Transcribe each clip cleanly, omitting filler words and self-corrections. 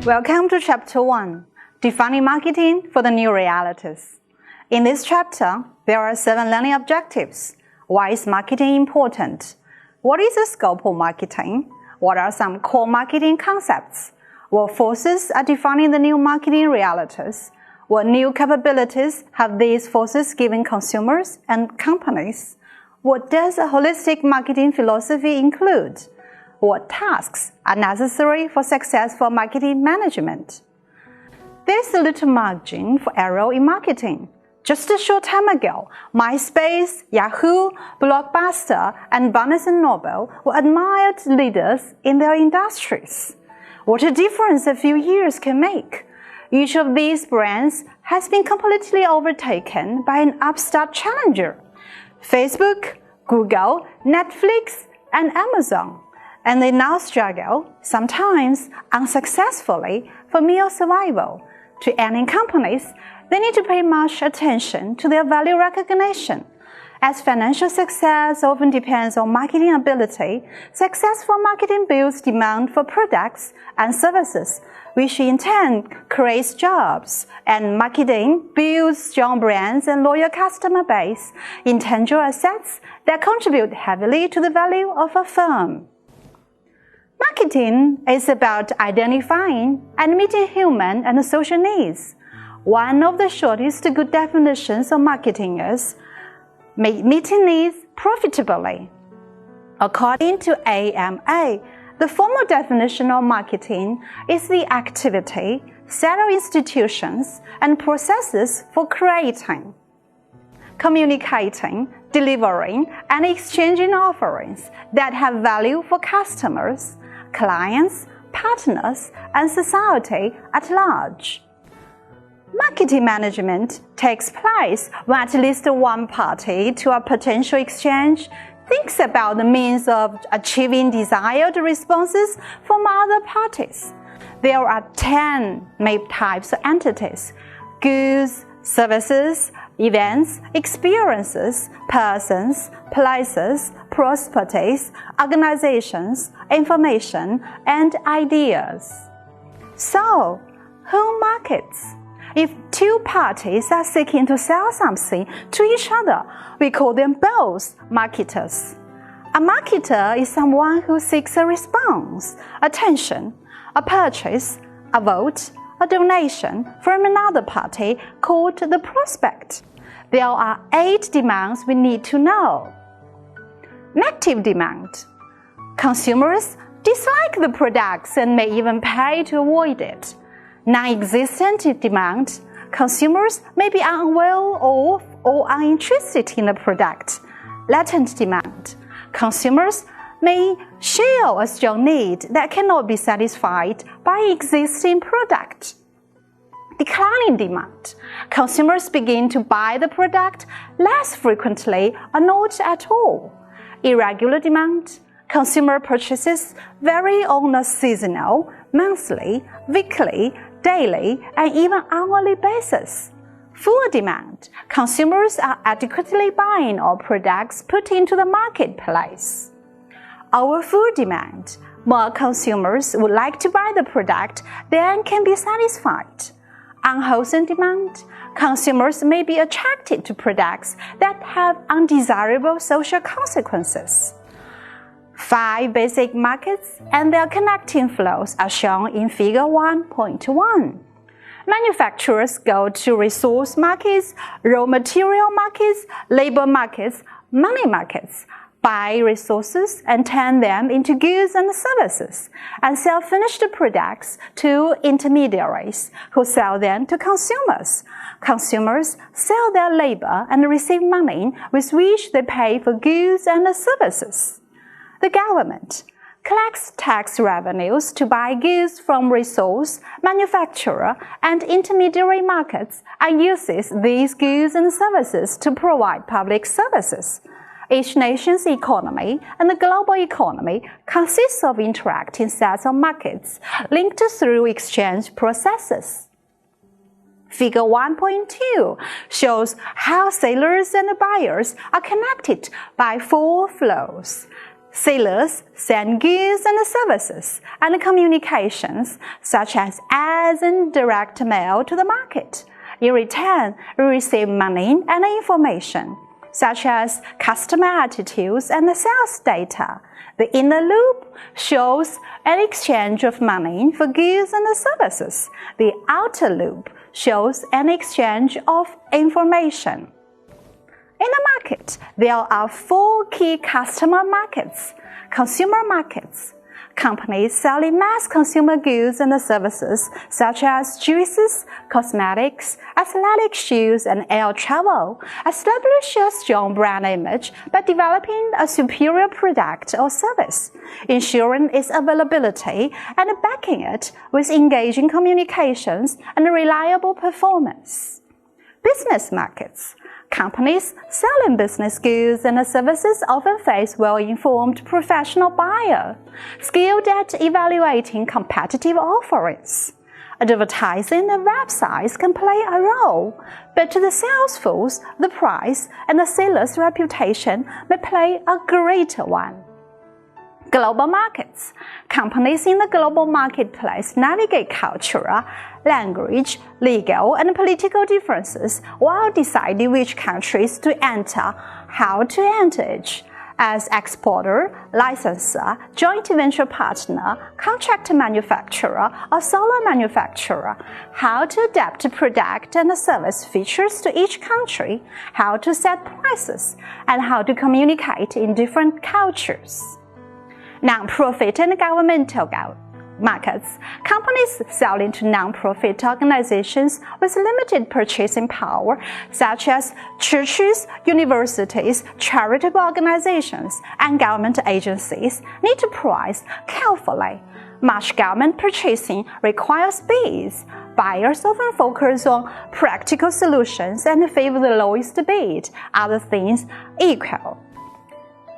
Welcome to Chapter 1, Defining Marketing for the New Realities. In this chapter, there are 7 learning objectives. Why is marketing important? What is the scope of marketing? What are some core marketing concepts? What forces are defining the new marketing realities? What new capabilities have these forces given consumers and companies? What does a holistic marketing philosophy include? What tasks are necessary for successful marketing management? There's a little margin for error in marketing. Just a short time ago, MySpace, Yahoo, Blockbuster, and Barnes & Noble were admired leaders in their industries. What a difference a few years can make! Each of these brands has been completely overtaken by an upstart challenger: Facebook, Google, Netflix, and Amazon. And they now struggle, sometimes unsuccessfully, for mere survival. To any companies, they need to pay much attention to their value recognition. As financial success often depends on marketing ability, successful marketing builds demand for products and services, which in turn creates jobs, and marketing builds strong brands and loyal customer base, intangible assets that contribute heavily to the value of a firm. Marketing is about identifying and meeting human and social needs. One of the shortest good definitions of marketing is meeting needs profitably. According to AMA, the formal definition of marketing is the activity, set of institutions, and processes for creating, communicating, delivering, and exchanging offerings that have value for customers, clients, partners, and society at large. Marketing management takes place when at least one party to a potential exchange thinks about the means of achieving desired responses from other parties. There are 10 main types of entities: goods, services, events, experiences, persons, places, properties, organizations, information, and ideas. So, who markets? If two parties are seeking to sell something to each other, we call them both marketers. A marketer is someone who seeks a response, attention, a purchase, a vote, a donation from another party called the prospect. There are 8 demands we need to know. Negative demand. Consumers dislike the products and may even pay to avoid it. Non-existent demand. Consumers may be unaware of or uninterested in the product. Latent demand. Consumers may share a strong need that cannot be satisfied by existing product. Declining demand. Consumers begin to buy the product less frequently or not at all. Irregular demand. Consumer purchases vary on a seasonal, monthly, weekly, daily, and even hourly basis. Full demand. Consumers are adequately buying all products put into the marketplace. Over full demand. More consumers would like to buy the product than can be satisfied. Unwholesome demand. Consumers may be attracted to products that have undesirable social consequences. 5 basic markets and their connecting flows are shown in Figure 1.1. Manufacturers go to resource markets, raw material markets, labor markets, money markets, buy resources and turn them into goods and services, and sell finished products to intermediaries who sell them to consumers. Consumers sell their labor and receive money with which they pay for goods and services. The government collects tax revenues to buy goods from resource, manufacturer, and intermediary markets and uses these goods and services to provide public services. Each nation's economy and the global economy consists of interacting sets of markets linked through exchange processes. Figure 1.2 shows how sellers and buyers are connected by 4 flows: Sellers send goods and services and communications such as ads and direct mail to the market. In return, we receive money and information such as customer attitudes and sales data. The inner loop shows an exchange of money for goods and services. The outer loop shows an exchange of information. In the market, there are 4 key customer markets. Consumer markets, companies selling mass consumer goods and services such as juices, cosmetics, athletic shoes, and air travel, establish a strong brand image by developing a superior product or service, ensuring its availability and backing it with engaging communications and reliable performance. Business markets, companies selling business goods and services often face well-informed professional buyers, skilled at evaluating competitive offerings. Advertising and websites can play a role, but to the sales force, the price and the seller's reputation may play a greater one. Global markets. Companies in the global marketplace navigate cultural, language, legal, and political differences while deciding which countries to enter, how to enter each. As exporter, licensor, joint venture partner, contract manufacturer, or solo manufacturer, how to adapt product and service features to each country, how to set prices, and how to communicate in different cultures. Non-profit and governmental markets. Companies selling to non-profit organizations with limited purchasing power, such as churches, universities, charitable organizations, and government agencies, need to price carefully. Much government purchasing requires bids. Buyers often focus on practical solutions and favor the lowest bid, other things equal.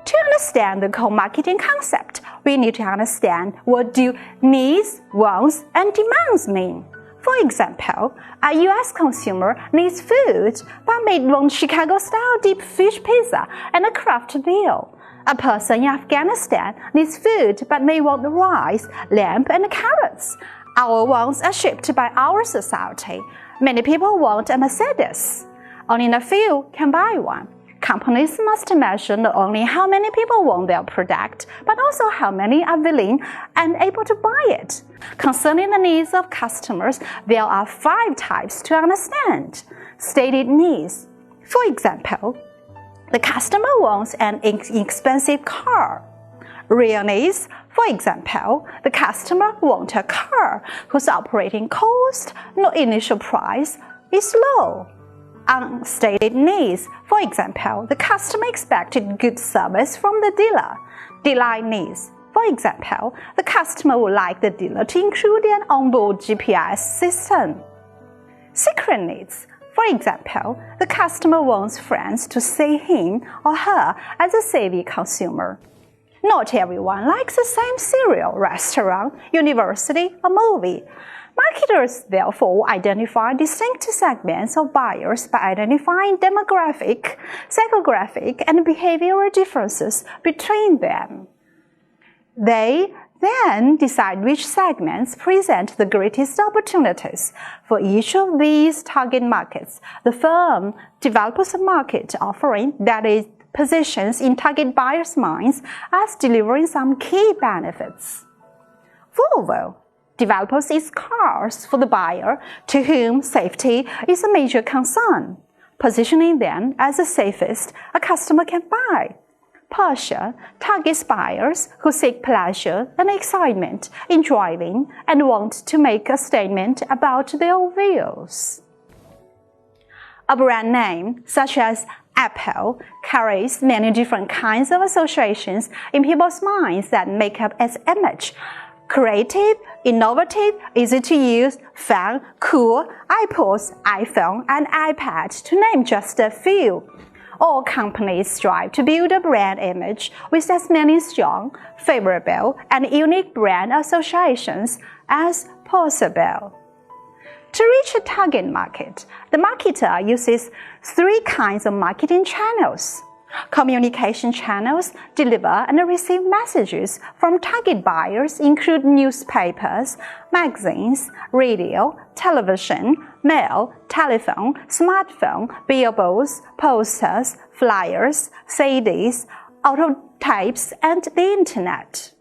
To understand the co-marketing concept, we need to understand what do needs, wants, and demands mean. For example, a U.S. consumer needs food but may want Chicago-style deep fish pizza and a craft beer. A person in Afghanistan needs food but may want rice, lamb, and carrots. Our wants are shaped by our society. Many people want a Mercedes. Only a few can buy one. Companies must measure not only how many people want their product, but also how many are willing and able to buy it. Concerning the needs of customers, there are 5 types to understand. Stated needs. For example, the customer wants an inexpensive car. Real needs. For example, the customer wants a car whose operating cost, no initial price, is low. Unstated needs. For example, the customer expected good service from the dealer. Delight needs. For example, the customer would like the dealer to include an onboard GPS system. Secret needs. For example, the customer wants friends to see him or her as a savvy consumer. Not everyone likes the same cereal, restaurant, university, or movie. Marketers therefore identify distinct segments of buyers by identifying demographic, psychographic, and behavioral differences between them. They then decide which segments present the greatest opportunities. For each of these target markets, the firm develops a market offering that is positions in target buyers' minds as delivering some key benefits. Volvo develops its cars for the buyer to whom safety is a major concern, positioning them as the safest a customer can buy. Porsche targets buyers who seek pleasure and excitement in driving and want to make a statement about their views. A brand name, such as Apple, carries many different kinds of associations in people's minds that make up its image. Creative, innovative, easy to use, fun, cool, iPods, iPhone, and iPad, to name just a few. All companies strive to build a brand image with as many strong, favorable, and unique brand associations as possible. To reach a target market, the marketer uses 3 kinds of marketing channels. Communication channels deliver and receive messages from target buyers include newspapers, magazines, radio, television, mail, telephone, smartphone, billboards, posters, flyers, CDs, autotapes, and the Internet.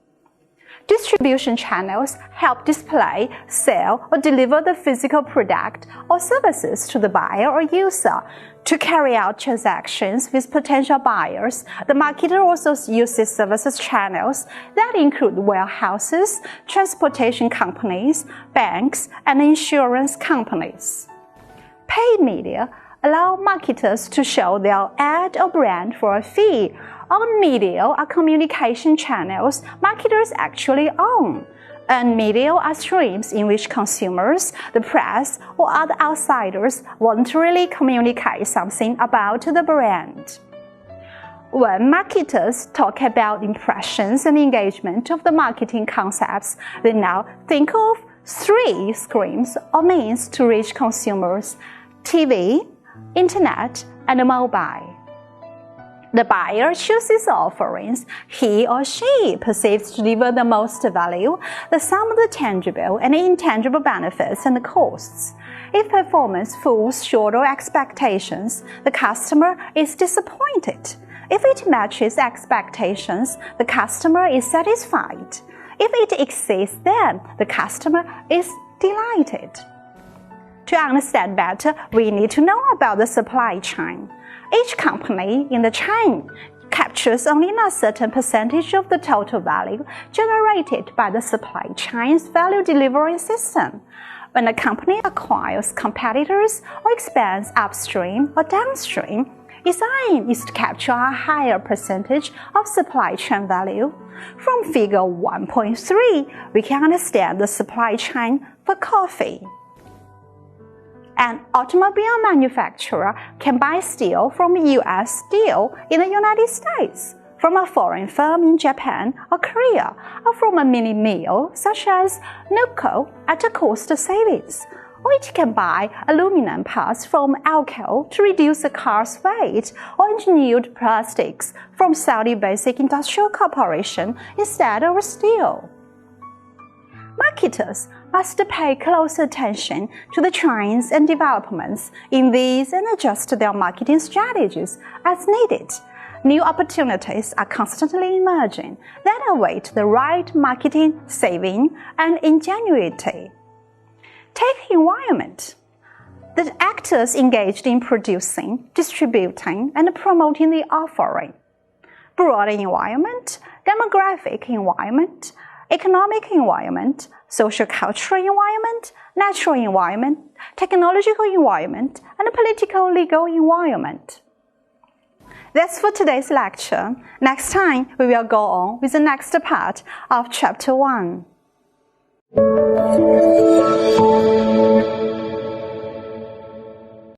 Distribution channels help display, sell, or deliver the physical product or services to the buyer or user. To carry out transactions with potential buyers, the marketer also uses services channels that include warehouses, transportation companies, banks, and insurance companies. Paid media allow marketers to show their ad or brand for a fee. Owned media are communication channels marketers actually own. Earned media are streams in which consumers, the press, or other outsiders voluntarily communicate something about the brand. When marketers talk about impressions and engagement of the marketing concepts, they now think of three streams or means to reach consumers: TV, Internet, and mobile. The buyer chooses offerings he or she perceives to deliver the most value, the sum of the tangible and intangible benefits and costs. If performance falls short of expectations, the customer is disappointed. If it matches expectations, the customer is satisfied. If it exceeds them, the customer is delighted. To understand better, we need to know about the supply chain. Each company in the chain captures only a certain percentage of the total value generated by the supply chain's value delivery system. When a company acquires competitors or expands upstream or downstream, its aim is to capture a higher percentage of supply chain value. From figure 1.3, we can understand the supply chain for coffee. An automobile manufacturer can buy steel from U.S. Steel in the United States, from a foreign firm in Japan or Korea, or from a mini mill such as Nucco at a cost savings. Or it can buy aluminum parts from Alco to reduce the car's weight, or engineered plastics from Saudi Basic Industrial Corporation instead of steel. Marketers must pay close attention to the trends and developments in these and adjust their marketing strategies as needed. New opportunities are constantly emerging that await the right marketing savvy and ingenuity. Take environment. The actors engaged in producing, distributing, and promoting the offering. Broad environment, demographic environment, economic environment, social-cultural environment, natural environment, technological environment, and political legal environment. That's for today's lecture. Next time, we will go on with the next part of Chapter 1.